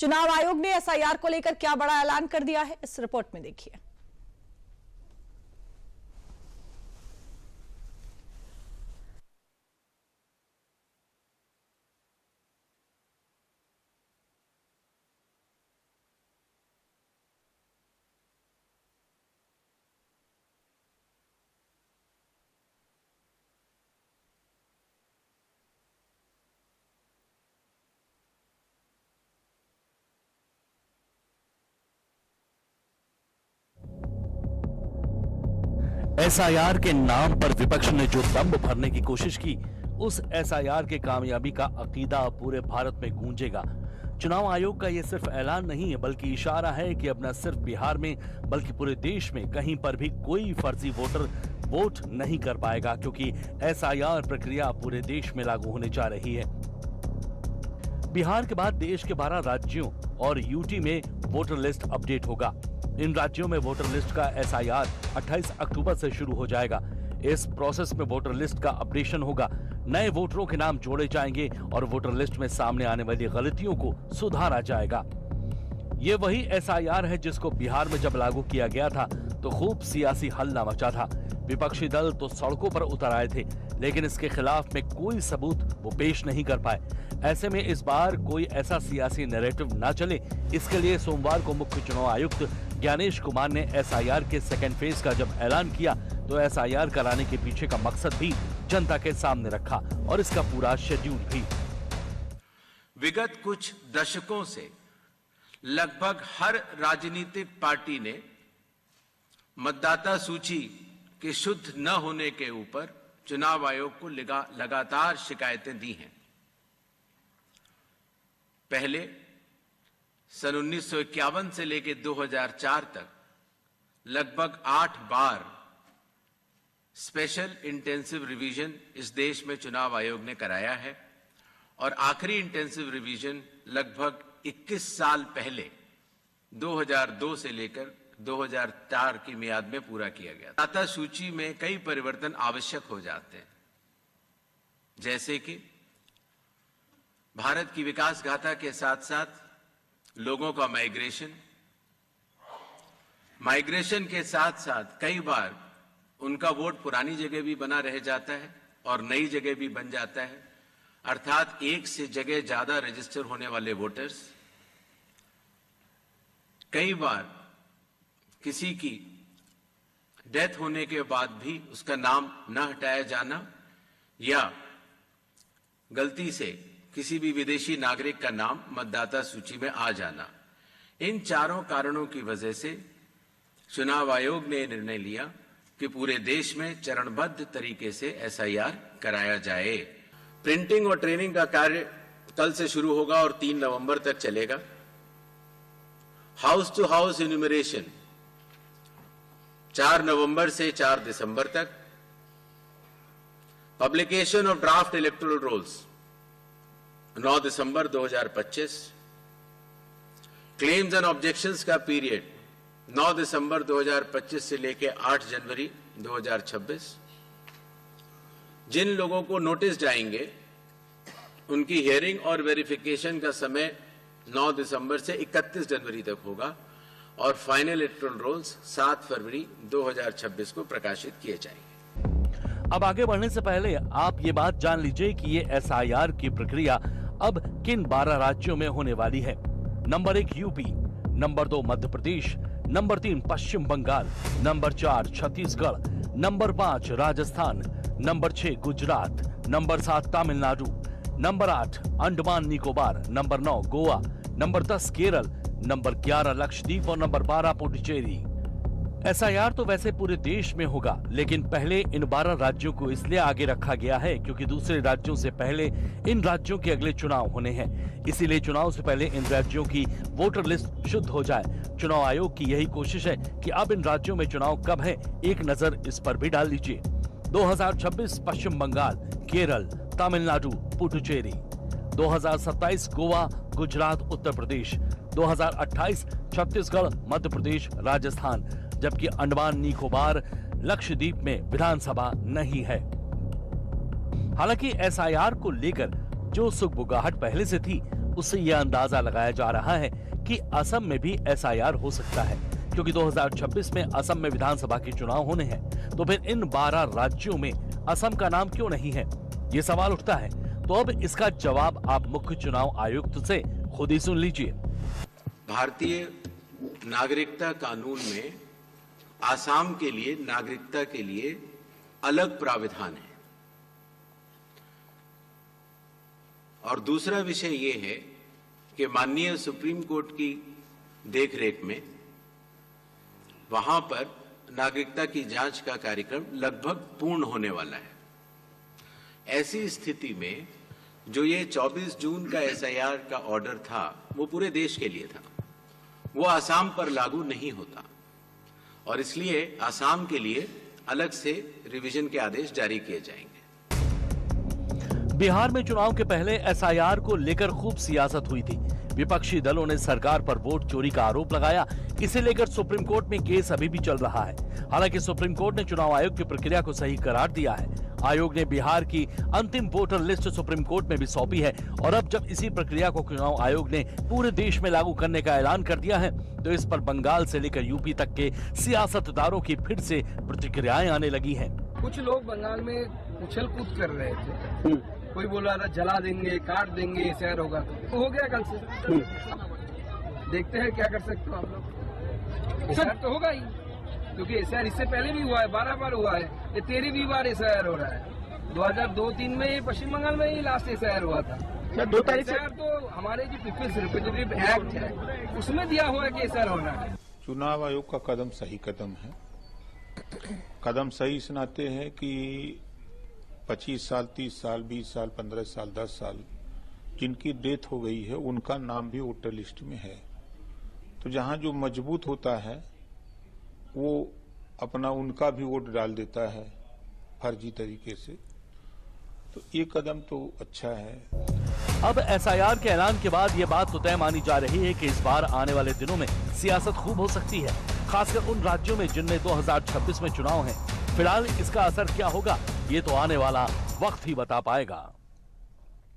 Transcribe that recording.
चुनाव आयोग ने एसआईआर को लेकर क्या बड़ा ऐलान कर दिया है, इस रिपोर्ट में देखिए। एसआईआर के नाम पर विपक्ष ने जो दंभ भरने की कोशिश की, उस एसआईआर के कामयाबी का अकीदा पूरे भारत में गूंजेगा। चुनाव आयोग का यह सिर्फ ऐलान नहीं है, बल्कि इशारा है कि अब न सिर्फ बिहार में बल्कि पूरे देश में कहीं पर भी कोई फर्जी वोटर वोट नहीं कर पाएगा, क्योंकि एसआईआर प्रक्रिया पूरे देश में लागू होने जा रही है। बिहार के बाद देश के 12 राज्यों और यूटी में वोटर लिस्ट अपडेट होगा। इन राज्यों में वोटर लिस्ट का एसआईआर 28 अक्टूबर से शुरू हो जाएगा। इस प्रोसेस में वोटर लिस्ट का अपडेशन होगा, नए वोटरों के नाम जोड़े जाएंगे और वोटर लिस्ट में सामने आने वाली गलतियों को सुधारा जाएगा। ये वही एसआईआर है जिसको बिहार में जब लागू किया गया था तो खूब सियासी हल्ला मचा था। विपक्षी दल तो सड़कों पर उतर आए थे, लेकिन इसके खिलाफ में कोई सबूत वो पेश नहीं कर पाए। ऐसे में इस बार कोई ऐसा सियासी नैरेटिव ना चले, इसके लिए सोमवार को मुख्य चुनाव आयुक्त ज्ञानेश कुमार ने एसआईआर के सेकेंड फेज का जब ऐलान किया तो एसआईआर कराने के पीछे का मकसद भी जनता के सामने रखा और इसका पूरा शेड्यूल भी। विगत कुछ दशकों से लगभग हर राजनीतिक पार्टी ने मतदाता सूची के शुद्ध न होने के ऊपर चुनाव आयोग को लगातार शिकायतें दी हैं। पहले सन 1951 से लेकर 2004 तक लगभग 8 बार स्पेशल इंटेंसिव रिवीजन इस देश में चुनाव आयोग ने कराया है और आखिरी इंटेंसिव रिवीजन लगभग 21 साल पहले 2002 से लेकर 2004 की मियाद में पूरा किया गया। मतदाता सूची में कई परिवर्तन आवश्यक हो जाते हैं, जैसे कि भारत की विकास गाथा के साथ साथ लोगों का माइग्रेशन के साथ साथ कई बार उनका वोट पुरानी जगह भी बना रह जाता है और नई जगह भी बन जाता है, अर्थात एक से जगह ज्यादा रजिस्टर होने वाले वोटर्स। कई बार किसी की डेथ होने के बाद भी उसका नाम न हटाया जाना या गलती से किसी भी विदेशी नागरिक का नाम मतदाता सूची में आ जाना। इन चारों कारणों की वजह से चुनाव आयोग ने निर्णय लिया कि पूरे देश में चरणबद्ध तरीके से एसआईआर कराया जाए। प्रिंटिंग और ट्रेनिंग का कार्य कल से शुरू होगा और 3 नवंबर तक चलेगा। हाउस टू हाउस इन्यूमरेशन 4 नवंबर से 4 दिसंबर तक। Publication of draft electoral rolls 9 दिसंबर 2025। क्लेम्स एंड ऑब्जेक्शंस का पीरियड 9 दिसंबर 2025 से लेकर 8 जनवरी 2026। जिन लोगों को नोटिस जाएंगे उनकी हियरिंग और वेरिफिकेशन का समय 9 दिसंबर से 31 जनवरी तक होगा और फाइनल इलेक्टोरल रोल्स 7 फरवरी 2026 को प्रकाशित किए जाएंगे। अब आगे बढ़ने से पहले आप ये बात जान लीजिए कि ये एसआईआर की प्रक्रिया अब किन 12 राज्यों में होने वाली है। Number 1 UP, number 2 Madhya Pradesh, number 3 Paschim Bangal, number 4 Chhattisgarh, number 5 Rajasthan, number 6 Gujarat, number 7 Tamil Nadu, number 8 Andaman Nicobar, number 9 Goa, number 10 Kerala, number 11 Lakshadweep और नंबर 12 पुडुचेरी। एसआईआर तो वैसे पूरे देश में होगा, लेकिन पहले इन 12 राज्यों को इसलिए आगे रखा गया है क्योंकि दूसरे राज्यों से पहले इन राज्यों के अगले चुनाव होने हैं। इसीलिए चुनाव से पहले इन राज्यों की वोटर लिस्ट शुद्ध हो जाए। चुनाव आयोग की यही कोशिश है कि अब इन राज्यों में चुनाव कब है, एक नजर इस पर भी डाल लीजिए। 2026 पश्चिम बंगाल, केरल, तमिलनाडु, पुडुचेरी। 2027 गोवा, गुजरात, उत्तर प्रदेश। 2028 छत्तीसगढ़, मध्य प्रदेश, राजस्थान, जबकि अंडमान निकोबार, लक्षद्वीप में विधानसभा नहीं है। हालांकि एसआईआर को लेकर जो सुगबुगाहट पहले से थी उससे यह अंदाजा लगाया जा रहा है कि असम में भी एसआईआर हो सकता है, क्योंकि 2026 में असम में विधानसभा के चुनाव होने हैं। तो फिर इन 12 राज्यों में असम का नाम क्यों नहीं है, ये सवाल उठता है। तो अब इसका जवाब आप मुख्य चुनाव आयुक्त से खुद ही सुन लीजिए। भारतीय नागरिकता कानून में आसाम के लिए नागरिकता के लिए अलग प्राविधान है। और दूसरा विषय ये है कि माननीय सुप्रीम कोर्ट की देखरेख में वहां पर नागरिकता की जांच का कार्यक्रम लगभग पूर्ण होने वाला है। ऐसी स्थिति में जो ये 24 जून का एसआईआर का ऑर्डर था वो पूरे देश के लिए था, वो आसाम पर लागू नहीं होता और इसलिए आसाम के लिए अलग से रिवीजन के आदेश जारी किए जाएंगे। बिहार में चुनाव के पहले एसआईआर को लेकर खूब सियासत हुई थी। विपक्षी दलों ने सरकार पर वोट चोरी का आरोप लगाया। इसे लेकर सुप्रीम कोर्ट में केस अभी भी चल रहा है। हालांकि सुप्रीम कोर्ट ने चुनाव आयोग की प्रक्रिया को सही करार दिया है। आयोग ने बिहार की अंतिम वोटर लिस्ट सुप्रीम कोर्ट में भी सौंपी है और अब जब इसी प्रक्रिया को चुनाव आयोग ने पूरे देश में लागू करने का ऐलान कर दिया है तो इस पर बंगाल से लेकर यूपी तक के सियासतदारों की फिर से प्रतिक्रियाएं आने लगी हैं। कुछ लोग बंगाल में उछल कूद कर रहे थे। कोई बोल रहा था जला देंगे, काट देंगे, एसआईआर होगा। तो हो गया कल से। देखते हैं क्या कर सकते हो आप लोग। एसआईआर तो होगा ही, क्योंकि एसआईआर इससे पहले भी हुआ है, 12 बार हुआ है। ये 13वीं बार एसआईआर हो रहा है। 2002-03 में ये पश्चिम बंगाल में ही लास्ट एसआईआर हुआ था। 2 तारीख एसआईआर तो हमारे जो पीपल्स रिप्रेजेंटेटिव एक्ट है उसमें दिया हुआ है कि एसआईआर होना है। चुनाव आयोग का कदम सही कदम है। कदम सही इस नाते है कि 25 साल, 30 साल, 20 साल, 15 साल, 10 साल जिनकी डेथ हो गई है उनका नाम भी वोटर लिस्ट में है। तो जहां जो मजबूत होता है वो अपना उनका भी वोट डाल देता है फर्जी तरीके से। तो ये कदम तो अच्छा है। अब एसआईआर के ऐलान के बाद ये बात तो तय मानी जा रही है कि इस बार आने वाले दिनों में सियासत खूब हो सकती है, खासकर उन राज्यों में जिनमें 2026 में चुनाव है। फिलहाल इसका असर क्या होगा ये तो आने वाला वक्त ही बता पाएगा।